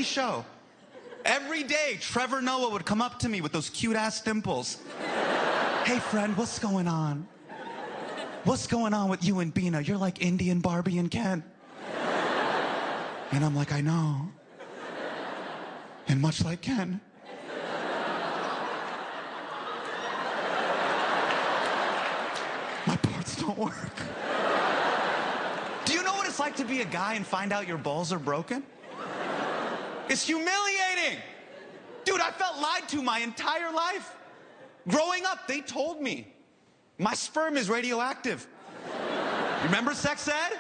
Daily Show. Every day, Trevor Noah would come up to me with those cute-ass dimples. Hey, friend, what's going on? What's going on with you and Bina? You're like Indian Barbie and Ken. And I'm like, I know. And much like Ken, my parts don't work. Do you know what it's like to be a guy and find out your balls are broken? It's humiliating. Dude, I felt lied to my entire life. Growing up, they told me my sperm is radioactive. Remember sex ed?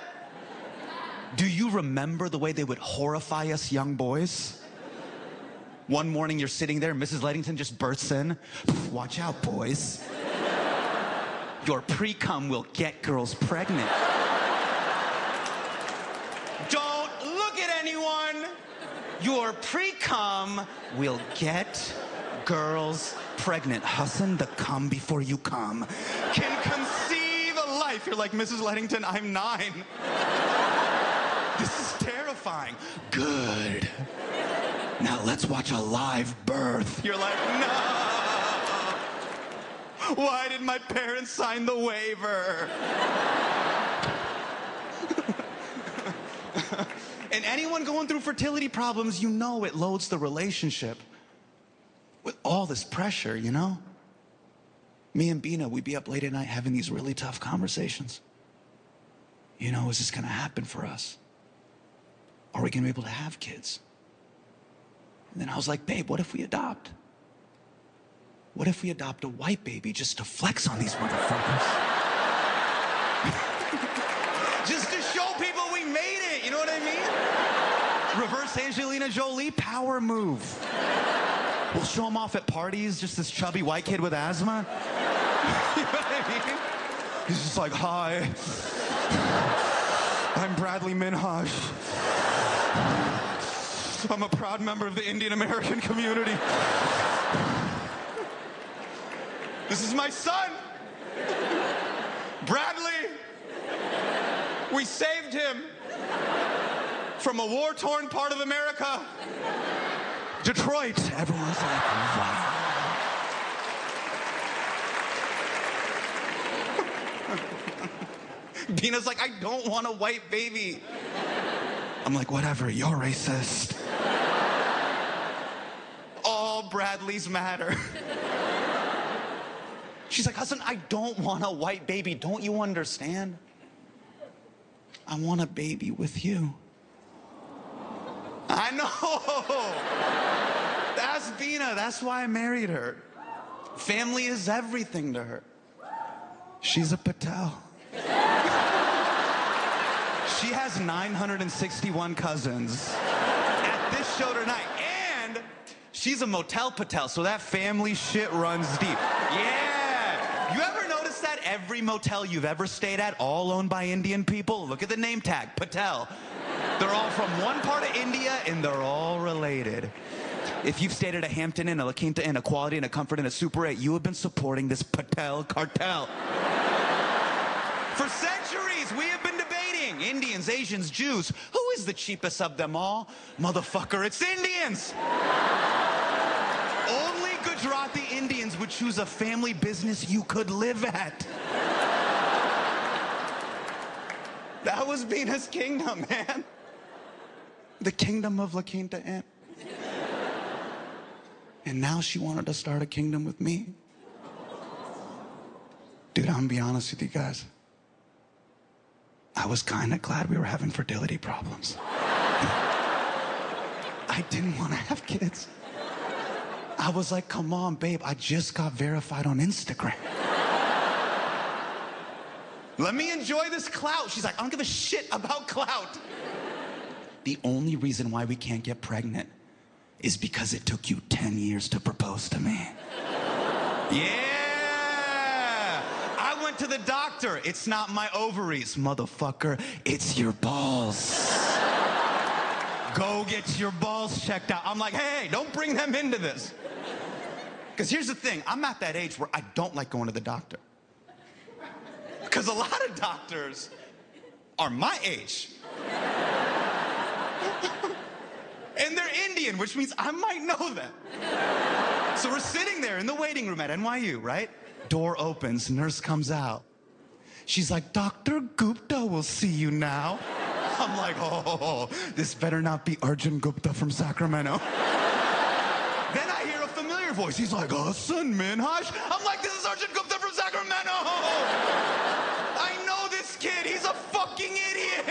Do you remember the way they would horrify us young boys? One morning you're sitting there, Mrs. Ledington just bursts in. Watch out, boys. Your pre-cum will get girls pregnant. Don't look at anyone. Your pre-cum will get girls pregnant. Hasan, the cum before you come can conceive a life. You're like, Mrs. Ledington, I'm 9. This is terrifying. Good. Now let's watch a live birth. You're like, no. Why did my parents sign the waiver? And anyone going through fertility problems, you know it loads the relationship with all this pressure, you know? Me and Bina, we'd be up late at night having these really tough conversations. You know, is this gonna happen for us? Are we gonna be able to have kids? And then I was like, babe, what if we adopt? What if we adopt a white baby just to flex on these motherfuckers? Just to show people we made it, you know what I mean? Reverse Angelina Jolie, power move. We'll show them off at parties, just this chubby white kid with asthma. You know what I mean? He's just like, hi, I'm Bradley Minhaj. I'm a proud member of the Indian American community. This is my son, Bradley. We saved him from a war-torn part of America, Detroit. Everyone's like, wow. Bina's like, I don't want a white baby. I'm like, whatever, you're racist. All Bradleys matter. She's like, Hasan, I don't want a white baby. Don't you understand? I want a baby with you. I know. That's Bina. That's why I married her. Family is everything to her. She's a Patel. She has 961 cousins at this show tonight. And she's a Motel Patel, so that family shit runs deep. Yeah. You ever notice that every motel you've ever stayed at, all owned by Indian people? Look at the name tag, Patel. They're all from one part of India, and they're all related. If you've stayed at a Hampton Inn, a La Quinta Inn, a Quality Inn, a Comfort Inn, a Super 8, you have been supporting this Patel cartel. For centuries, we have been debating Indians, Asians, Jews. Who is the cheapest of them all? Motherfucker, it's Indians. Only Gujarati Indians would choose a family business you could live at. That was Bina's kingdom, man. The kingdom of La Quinta Inn. And now she wanted to start a kingdom with me. Dude, I'm gonna be honest with you guys. I was kind of glad we were having fertility problems. I didn't want to have kids. I was like, come on, babe, I just got verified on Instagram. Let me enjoy this clout. She's like, I don't give a shit about clout. The only reason why we can't get pregnant is because it took you 10 years to propose to me. Yeah! I went to the doctor. It's not my ovaries, motherfucker. It's your balls. Go get your balls checked out. I'm like, hey, don't bring them into this. Because here's the thing. I'm at that age where I don't like going to the doctor. Because a lot of doctors are my age. And they're Indian, which means I might know them. So we're sitting there in the waiting room at NYU, right? Door opens, nurse comes out. She's like, Dr. Gupta will see you now. I'm like, oh, this better not be Arjun Gupta from Sacramento. Then I hear a familiar voice. He's like, Hasan Minhaj. I'm like, this is Arjun Gupta from Sacramento. I know this kid. He's a fucking idiot.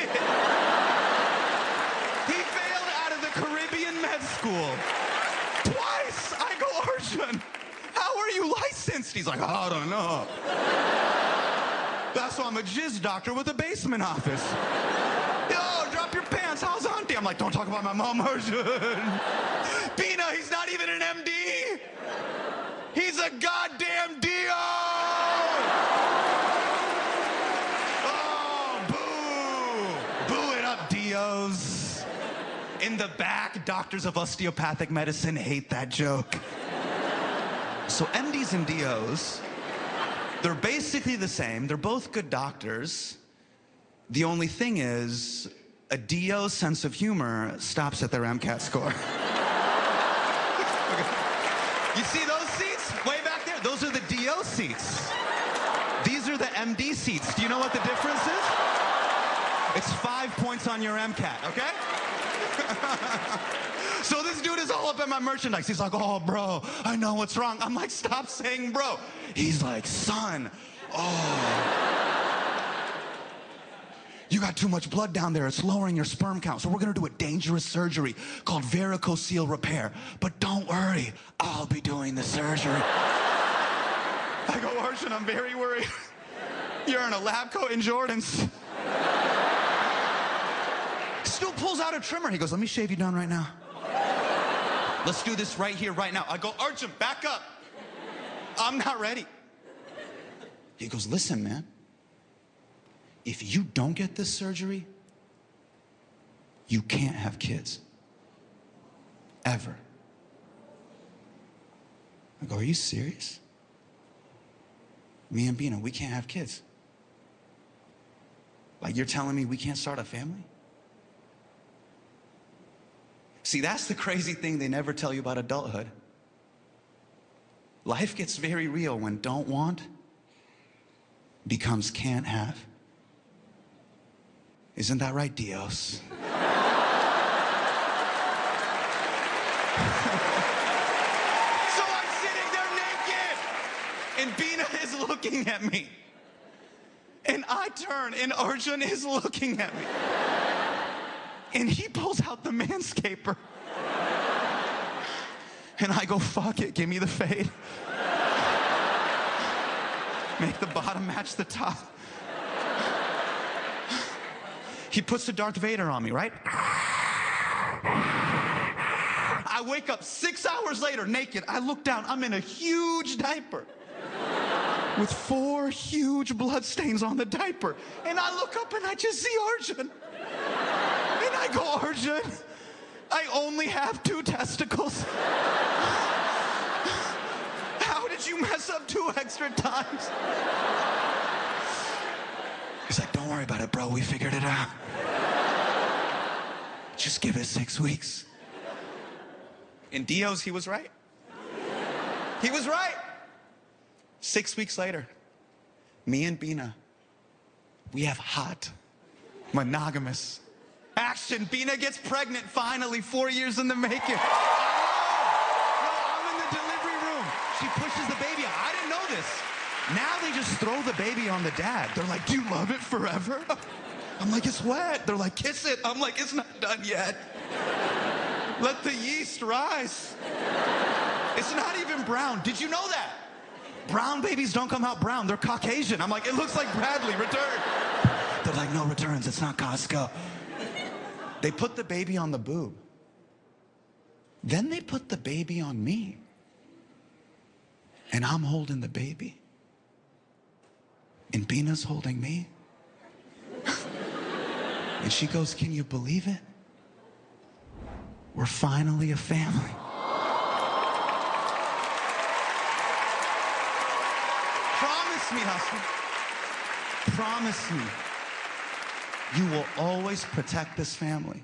He failed out of the Caribbean med school. Twice. I go, Arjun, how are you licensed? He's like, I don't know. That's why I'm a jizz doctor with a basement office. Yo, drop your pants. How's auntie? I'm like, don't talk about my mom, Arjun. Bina, he's not even an MD. He's a goddamn DO. Oh, boo. Boo it up, DOs. In the back, doctors of osteopathic medicine hate that joke. So MDs and DOs, they're basically the same. They're both good doctors. The only thing is, a DO's sense of humor stops at their MCAT score. You see those seats way back there? Those are the DO seats. These are the MD seats. Do you know what the difference is? It's 5 points on your MCAT, okay? So this dude is all up at my merchandise. He's like, oh, bro, I know what's wrong. I'm like, stop saying bro. He's like, son, you got too much blood down there. It's lowering your sperm count. So we're going to do a dangerous surgery called varicocele repair. But don't worry, I'll be doing the surgery. I go, Arjun, I'm very worried. You're in a lab coat and Jordans. Still pulls out a trimmer. He goes, let me shave you down right now. Let's do this right here, right now. I go, Arjun, back up. I'm not ready. He goes, listen, man. If you don't get this surgery, you can't have kids. Ever. I go, are you serious? Me and Bina, we can't have kids. Like, you're telling me we can't start a family? See, that's the crazy thing they never tell you about adulthood. Life gets very real when don't want becomes can't have. Isn't that right, Dios? So I'm sitting there naked, and Bina is looking at me. And I turn, and Arjun is looking at me. And he pulls out the manscaper. And I go, fuck it, give me the fade. Make the bottom match the top. He puts the Darth Vader on me, right? I wake up 6 hours later, naked. I look down, I'm in a huge diaper with 4 huge blood stains on the diaper. And I look up and I just see Arjun. And I go, Arjun, I only have 2 testicles. How did you mess up 2 extra times? He's like, don't worry about it, bro. We figured it out. Just give it 6 weeks. In Dios, he was right. He was right. 6 weeks later, me and Bina, we have hot, monogamous action. Bina gets pregnant, finally, 4 years in the making. No, I'm in the delivery room. She pushes the baby out. I didn't know this. Now they just throw the baby on the dad. They're like, do you love it forever? I'm like, it's wet. They're like, kiss it. I'm like, it's not done yet. Let the yeast rise. It's not even brown. Did you know that? Brown babies don't come out brown. They're Caucasian. I'm like, it looks like Bradley. Return. They're like, no returns. It's not Costco. They put the baby on the boob. Then they put the baby on me. And I'm holding the baby. And Bina's holding me. And she goes, can you believe it? We're finally a family. Promise me, husband. Promise me. You will always protect this family.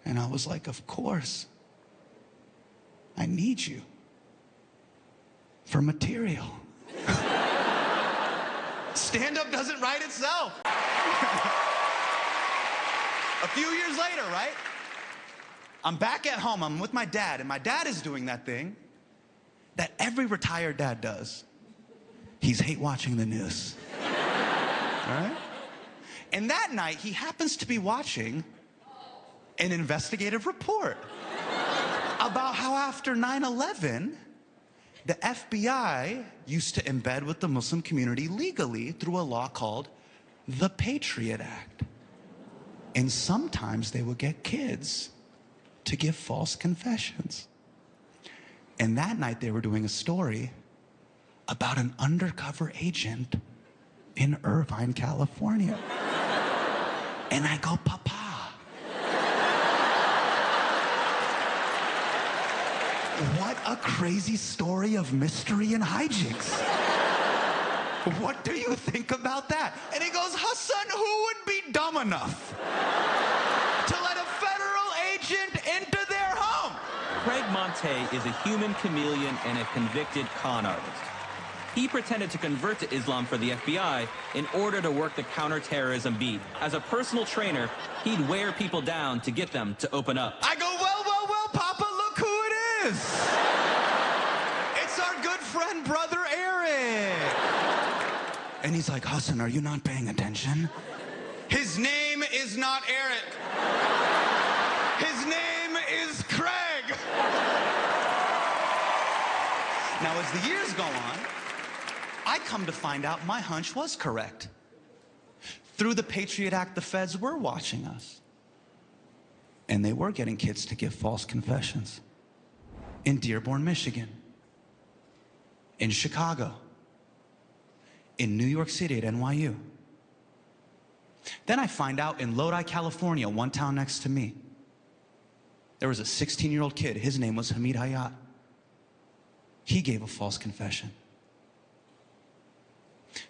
And I was like, of course. I need you for material. Stand-up doesn't write itself. A few years later, right? I'm back at home, I'm with my dad, and my dad is doing that thing that every retired dad does. He's hate watching the news. Right? And that night, he happens to be watching an investigative report about how after 9/11, the FBI used to embed with the Muslim community legally through a law called the Patriot Act. And sometimes they would get kids to give false confessions. And that night they were doing a story about an undercover agent in Irvine, California. And I go, Papa, what a crazy story of mystery and hijinks. What do you think about that? And he goes, Hasan, who would be dumb enough to let a federal agent into their home? Craig Monte is a human chameleon and a convicted con artist. He pretended to convert to Islam for the FBI in order to work the counterterrorism beat. As a personal trainer, he'd wear people down to get them to open up. I go, well, Papa, look who it is. It's our good friend, Brother Eric. And he's like, Hasan, are you not paying attention? His name is not Eric. His name is Craig. Now, as the years go on, I come to find out my hunch was correct. Through the Patriot Act, the feds were watching us. And they were getting kids to give false confessions. In Dearborn, Michigan. In Chicago. In New York City at NYU. Then I find out in Lodi, California, one town next to me, there was a 16-year-old kid. His name was Hamid Hayat. He gave a false confession.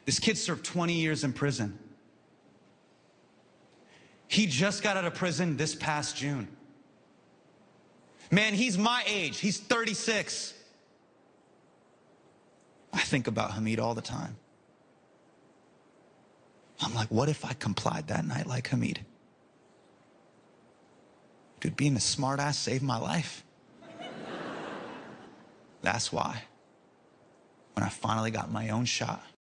This kid served 20 years in prison. He just got out of prison this past June. Man, he's my age. He's 36. I think about Hamid all the time. I'm like, what if I complied that night like Hamid? Dude, being a smartass saved my life. That's why, when I finally got my own shot,